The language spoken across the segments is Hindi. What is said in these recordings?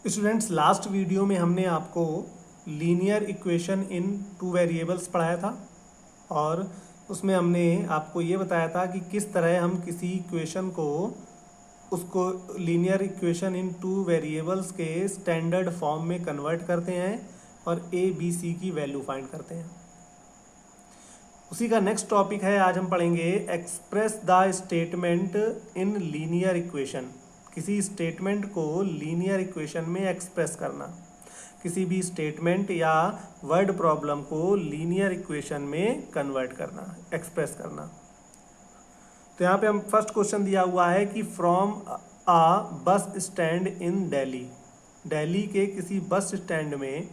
स्टूडेंट्स, लास्ट वीडियो में हमने आपको linear equation in two variables पढ़ाया था और उसमें हमने आपको ये बताया था कि किस तरह हम किसी इक्वेशन को उसको linear equation in two variables के स्टैंडर्ड फॉर्म में कन्वर्ट करते हैं और ए बी सी की वैल्यू फाइंड करते हैं। उसी का नेक्स्ट टॉपिक है, आज हम पढ़ेंगे express the statement in linear equation. किसी स्टेटमेंट को लीनियर इक्वेशन में एक्सप्रेस करना, किसी भी स्टेटमेंट या वर्ड प्रॉब्लम को लीनियर इक्वेशन में कन्वर्ट करना, एक्सप्रेस करना। तो यहाँ पे हम फर्स्ट क्वेश्चन दिया हुआ है कि from a bus stand in Delhi, Delhi के किसी बस स्टैंड में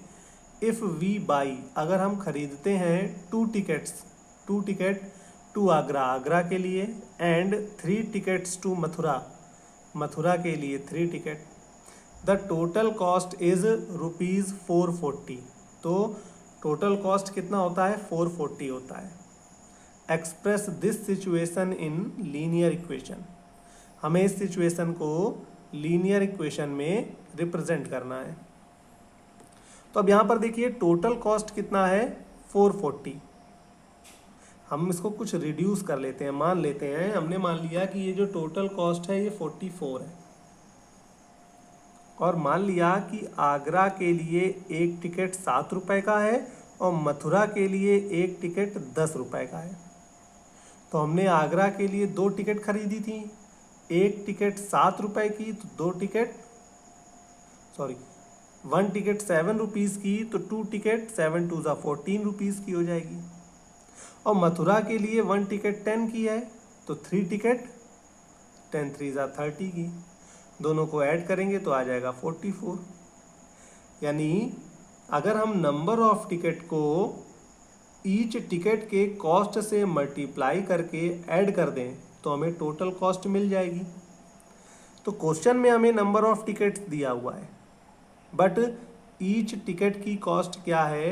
इफ़ वी बाई, अगर हम खरीदते हैं two ticket to Agra, Agra के लिए, and 3 tickets to Mathura, Mathura के लिए 3 ticket, the total cost is ₹440। तो टोटल कॉस्ट कितना होता है? 440 होता है। Express this situation in linear equation, हमें इस सिचुएशन को लीनियर इक्वेशन में रिप्रेजेंट करना है। तो अब यहाँ पर देखिए टोटल कॉस्ट कितना है? 440। हम इसको कुछ रिड्यूस कर लेते हैं, मान लेते हैं, हमने मान लिया कि ये जो टोटल कॉस्ट है ये 44 है, और मान लिया कि आगरा के लिए एक टिकट 7 रुपये का है और मथुरा के लिए एक टिकट 10 रुपये का है। तो हमने आगरा के लिए 2 टिकट खरीदी थी, एक टिकट 7 रुपये की, तो 1 टिकट 7 रुपीज़ की, तो 2 टिकट 7 2 ज़ा 14 रुपीज़ की हो जाएगी। और मथुरा के लिए 1 टिकट 10 की है, तो 3 टिकट 10 3 ज़ा 30 की। दोनों को ऐड करेंगे तो आ जाएगा 44। यानी अगर हम नंबर ऑफ टिकट को ईच टिकट के कॉस्ट से मल्टीप्लाई करके ऐड कर दें तो हमें टोटल कॉस्ट मिल जाएगी। तो क्वेश्चन में हमें नंबर ऑफ टिकट्स दिया हुआ है, बट ईच टिकट की कॉस्ट क्या है,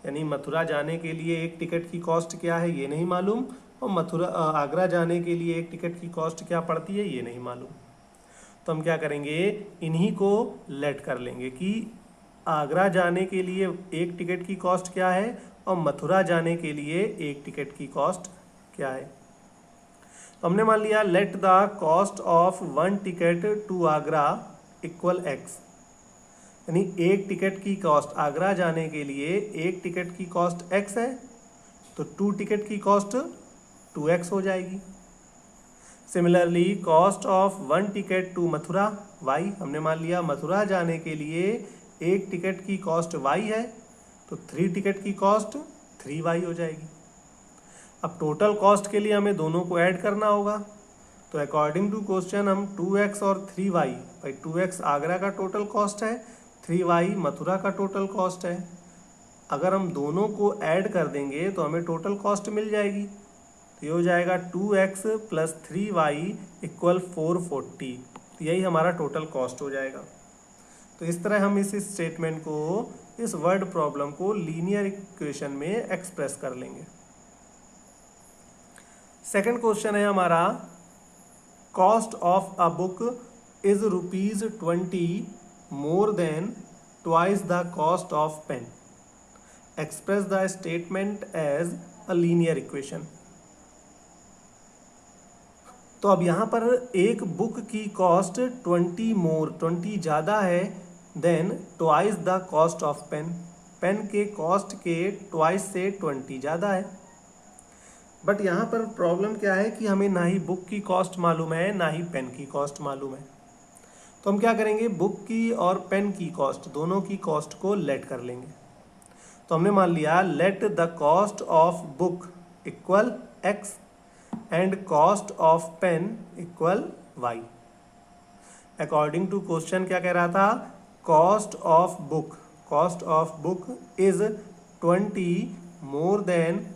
यानी मथुरा जाने के लिए एक टिकट की कॉस्ट क्या है ये नहीं मालूम, और आगरा जाने के लिए एक टिकट की कॉस्ट क्या पड़ती है ये नहीं मालूम। तो हम क्या करेंगे, इन्हीं को लेट कर लेंगे कि आगरा जाने के लिए एक टिकट की कॉस्ट क्या है और मथुरा जाने के लिए एक टिकट की कॉस्ट क्या है। तो हमने मान लिया let the cost of 1 ticket to Agra equal x, यानी एक टिकट की कॉस्ट आगरा जाने के लिए एक टिकट की कॉस्ट x है, तो 2 टिकट की कॉस्ट 2x हो जाएगी। Similarly cost of 1 ticket to Mathura y, हमने मान लिया मथुरा जाने के लिए एक टिकट की कॉस्ट y है, तो 3 टिकट की कॉस्ट 3y हो जाएगी। अब टोटल कॉस्ट के लिए हमें दोनों को ऐड करना होगा, तो अकॉर्डिंग टू क्वेश्चन हम 2x और 3y, भाई 2x आगरा का टोटल कॉस्ट है, 3y मथुरा का टोटल कॉस्ट है। अगर हम दोनों को ऐड कर देंगे तो हमें टोटल कॉस्ट मिल जाएगी, तो ये हो जाएगा 2x + 3y = 440। तो यही हमारा टोटल कॉस्ट हो जाएगा। तो इस तरह हम इस स्टेटमेंट को, इस वर्ड प्रॉब्लम को लीनियर इक्वेशन में एक्सप्रेस कर लेंगे। सेकंड क्वेश्चन है हमारा, cost of a book is ₹20 more than twice the cost of pen, express the statement as a linear equation. तो अब यहाँ पर एक बुक की कॉस्ट 20 ज़्यादा है than twice the cost of pen, pen के कॉस्ट के ट्वाइस से 20 ज़्यादा है। बट यहाँ पर प्रॉब्लम क्या है कि हमें ना ही बुक की कॉस्ट मालूम है ना ही पेन की कॉस्ट मालूम है। तो हम क्या करेंगे, बुक की और पेन की कॉस्ट, दोनों की कॉस्ट को लेट कर लेंगे। तो हमने मान लिया let the cost of book equal x and cost of pen equal y। According to question क्या कह रहा था, cost of book is 20 more than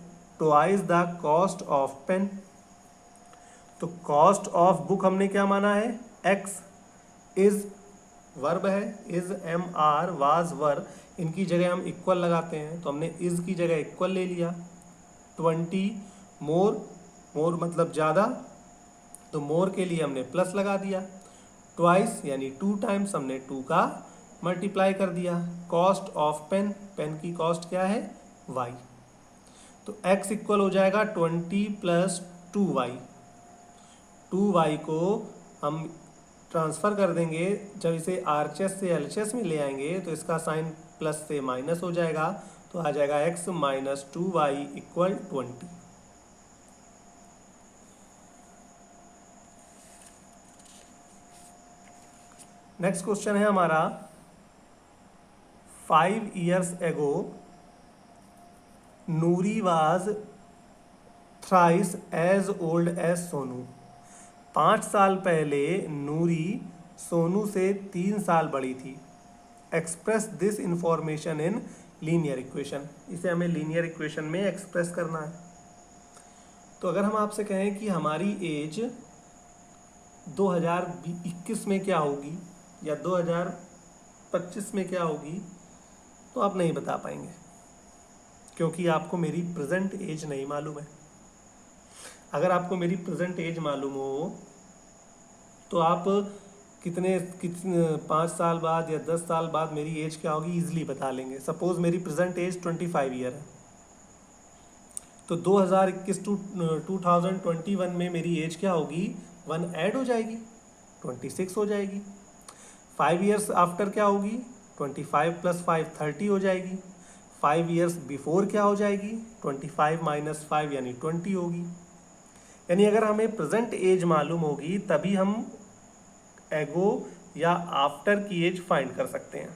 twice the cost of pen. तो कॉस्ट ऑफ बुक हमने क्या माना है, x, इज वर्ब है, इज MR, वाज वर, इनकी जगह हम इक्वल लगाते हैं, तो हमने इज की जगह इक्वल ले लिया। 20 मोर मतलब ज़्यादा, तो मोर के लिए हमने प्लस लगा दिया। ट्वाइस यानी 2 टाइम्स, हमने 2 का मल्टीप्लाई कर दिया, कॉस्ट ऑफ पेन, पेन की कॉस्ट क्या है y, तो x इक्वल हो जाएगा 20 प्लस 2y। 2y को हम ट्रांसफ़र कर देंगे, जब इसे RHS से LHS में ले आएंगे तो इसका साइन प्लस से माइनस हो जाएगा, तो आ जाएगा x minus 2y equal 20। Next question है हमारा 5 years ago Noori was thrice as old as Sonu. 5 साल पहले नूरी सोनू से 3 साल बड़ी थी। Express this information in linear equation. इसे हमें लीनियर इक्वेशन में एक्सप्रेस करना है। तो अगर हम आपसे कहें कि हमारी एज 2021 में क्या होगी या 2025 में क्या होगी, तो आप नहीं बता पाएंगे, क्योंकि आपको मेरी प्रेजेंट एज नहीं मालूम है। अगर आपको मेरी प्रेजेंट एज मालूम हो तो आप कितने 5 साल बाद या 10 साल बाद मेरी एज क्या होगी ईजिली बता लेंगे। सपोज मेरी प्रेजेंट एज 25 ईयर है, तो 2021 टू 2021 में मेरी एज क्या होगी, 1 ऐड हो जाएगी, 26 हो जाएगी। 5 ईयर्स आफ्टर क्या होगी, 25 प्लस 5 30 हो जाएगी। 5 ईयर्स बिफोर क्या हो जाएगी, 25 माइनस 5 यानी 20 होगी। यानी अगर हमें प्रेजेंट एज मालूम होगी तभी हम एगो या आफ्टर की एज फाइंड कर सकते हैं।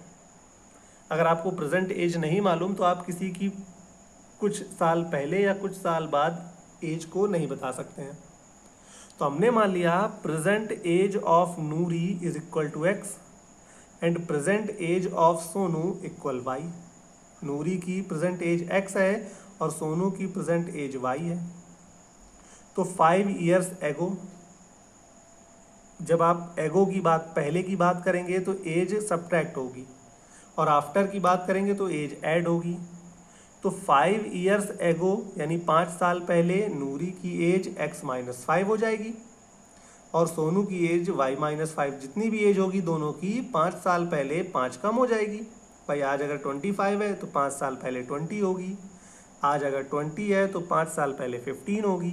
अगर आपको प्रेजेंट एज नहीं मालूम तो आप किसी की कुछ साल पहले या कुछ साल बाद एज को नहीं बता सकते हैं। तो हमने मान लिया present age of Noori is equal to x and present age of Sonu equal y. Noori की प्रेजेंट एज x है और सोनू की प्रेजेंट एज y है। तो 5 ईयर्स एगो, जब आप एगो की बात पहले की बात करेंगे तो एज सब्ट्रैक्ट होगी और आफ्टर की बात करेंगे तो एज ऐड होगी। तो 5 ईयर्स एगो यानी 5 साल पहले नूरी की एज x माइनस 5 हो जाएगी और सोनू की एज y माइनस 5। जितनी भी एज होगी दोनों की 5 साल पहले 5 कम हो जाएगी। भाई आज अगर 25 है तो 5 साल पहले 20 होगी, आज अगर 20 है तो 5 साल पहले 15 होगी,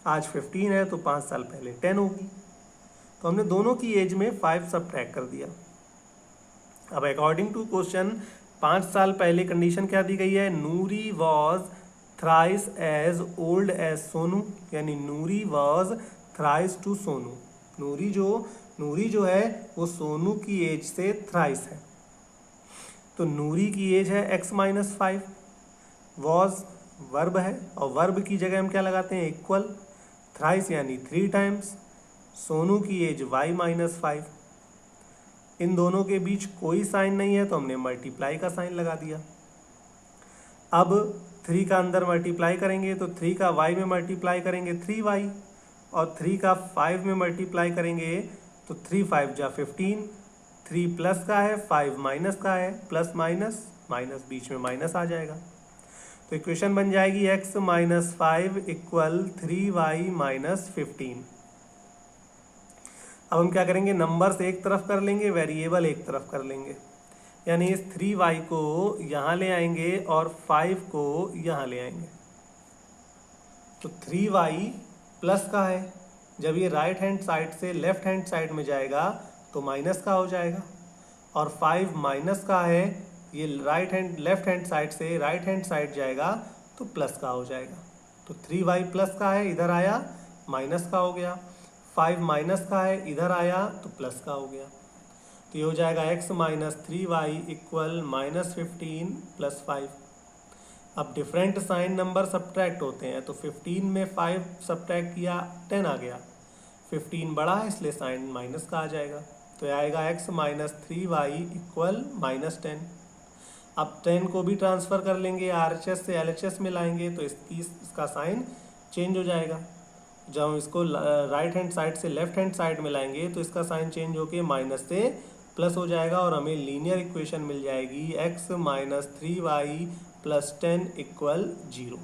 आज 15 है तो 5 साल पहले 10 होगी। तो हमने दोनों की एज में 5 सब्ट्रैक्ट कर दिया। अब अकॉर्डिंग टू क्वेश्चन 5 साल पहले कंडीशन क्या दी गई है, Noori was thrice as old as Sonu, यानी Noori was thrice to Sonu. Noori जो है वो सोनू की एज से थ्राइस है। तो नूरी की एज है x माइनस 5, वॉज वर्ब है और वर्ब की जगह हम क्या लगाते हैं, इक्वल। थ्राइस यानी 3 टाइम्स, सोनू की एज y माइनस 5। इन दोनों के बीच कोई साइन नहीं है तो हमने मल्टीप्लाई का साइन लगा दिया। अब 3 का अंदर मल्टीप्लाई करेंगे तो 3 का y में मल्टीप्लाई करेंगे 3y और 3 का 5 में मल्टीप्लाई करेंगे तो 3 5 जा 15, 3 प्लस का है 5 माइनस का है, प्लस माइनस माइनस बीच में माइनस आ जाएगा। तो इक्वेशन बन जाएगी x minus 5 equal 3y minus 15। अब हम क्या करेंगे, नंबर्स एक तरफ कर लेंगे, वेरिएबल एक तरफ कर लेंगे। यानी इस 3y को यहाँ ले आएंगे और 5 को यहाँ ले आएंगे। तो 3y प्लस का है, जब ये राइट हैंड साइड से लेफ्ट हैंड साइड में जाएगा तो माइनस का हो जाएगा, और 5 माइनस का है, ये लेफ्ट हैंड साइड से राइट हैंड साइड जाएगा तो प्लस का हो जाएगा। तो 3y प्लस का है, इधर आया माइनस का हो गया। 5 माइनस का है, इधर आया तो प्लस का हो गया। तो ये हो जाएगा x minus 3y equal minus 15 plus 5। अब डिफरेंट साइन नंबर सब्ट्रैक्ट होते हैं, तो 15 में 5 सब्ट्रैक्ट किया 10 आ गया। 15 बड़ा है इसलिए साइन माइनस का आ जाएगा। तो आएगा x minus 3y equal minus 10। अब 10 को भी ट्रांसफ़र कर लेंगे, RHS से LHS में लाएंगे तो इसका साइन चेंज हो जाएगा। जब हम इसको राइट हैंड साइड से लेफ्ट हैंड साइड में लाएंगे तो इसका साइन चेंज होके माइनस से प्लस हो जाएगा और हमें लीनियर इक्वेशन मिल जाएगी x minus 3y plus 10 equal 0।